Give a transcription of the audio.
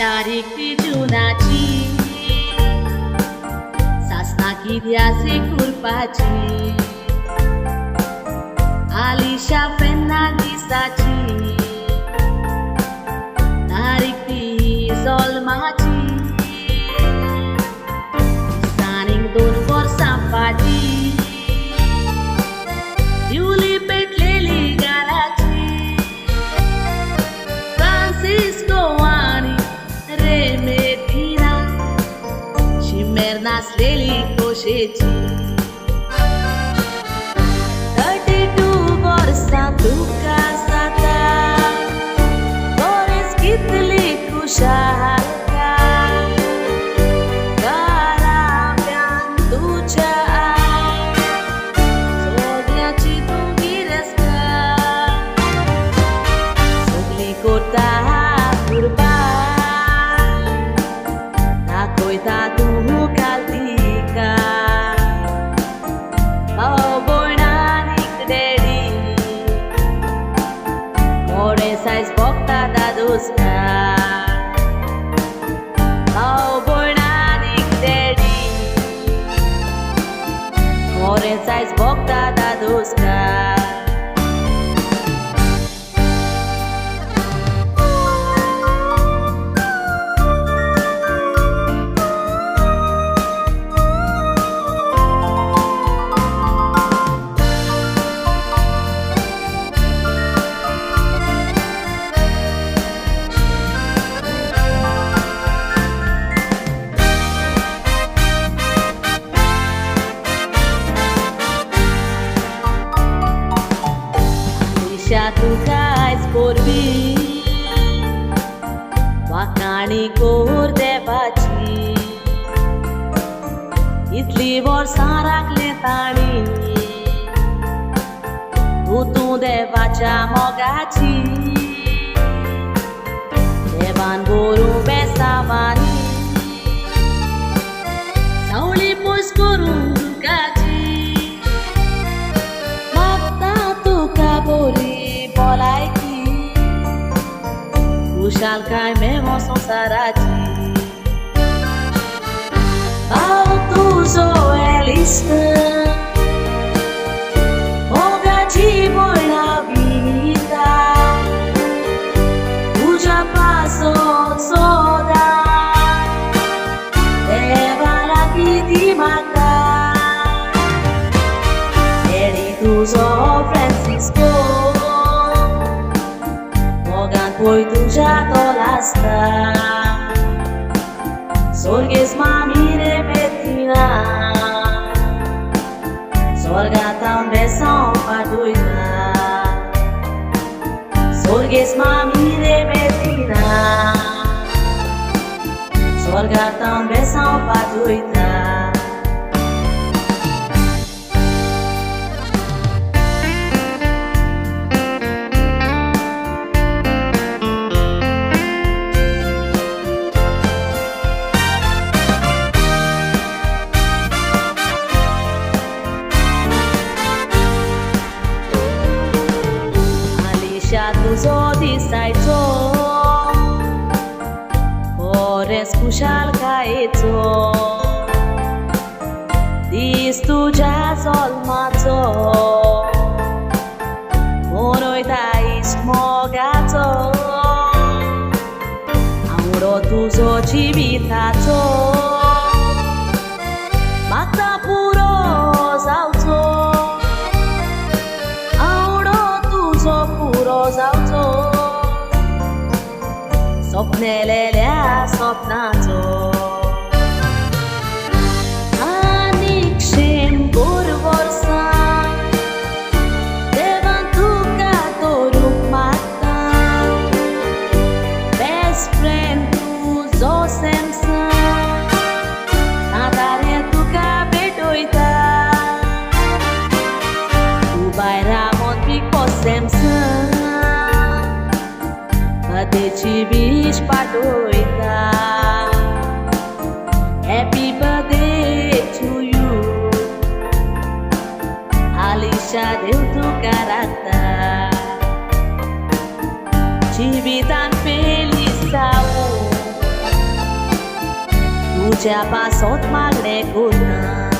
तारीख जुनाची सासना किद्याची कुरपाची आलिशा फेर्नांडिसाची तारीख ती जल्माची दिसांनीक 2 वर्सां फाटीं दिवली पेटलेली गालाची फ्रांसिस्को आनी रेमेदिना शिमेर नासलेली खोशेची 32 वर्सां तुका जाता बरेंच कितली खुशालका घराब्यान तुज्या सगळ्याची तूं गिरेस्तकार सगळीं करता कुर्बान दाखयता तूं काल्तिका भाव भयणानीक डॅडी मोडे सायज भोगता दादोसकार भाव भयणानीक डॅडी मोडे सायज भोगता दादोसकार तुका आयज पोरवी वाकाणी कोर देवाची इतली वर्सां राखलें ताणी तूं देवाच्या मोगाची देवान बरोवं बेसावानी सावळी पयस करूं दुकाची मागता तुका बरी खुशालकाय मेळो संवसाराची भाव तुजो एलिसा मोगाची भयणा विता तुज्या पासत सदां देवा लागीं ती मागता डॅडी तुजो फ्रांसिस्को पळय तुज्या तोलासता सोर्गेस मामी रेमेदिना स्वर्गांत हांव बेसांव पाठयता सोर्गेस मामी रेमेदिना स्वर्गांत हांव बेसांव पाठयता तुजो दिसायचो खरेंच खुशालकायेचो दीस तुज्या जल्माचो मनयता इश्ट मोगाचो आवडो तुजो जिविताचो मागता पुरो जावचो जावचो सपनेलेल्या सपनाचो आनीक 100 वर्सां देवान तुका दवरूंक मागता बेस्ट फ्रेंड तुजो सॅमसन नाताळें तुका भेटयता तूं भायर रावोन बिग सॅमसन तेची विश पाठयता happy birthday to you Alisha देव तुका राखता जिवितान feliz जावूं siya pasot malekutan.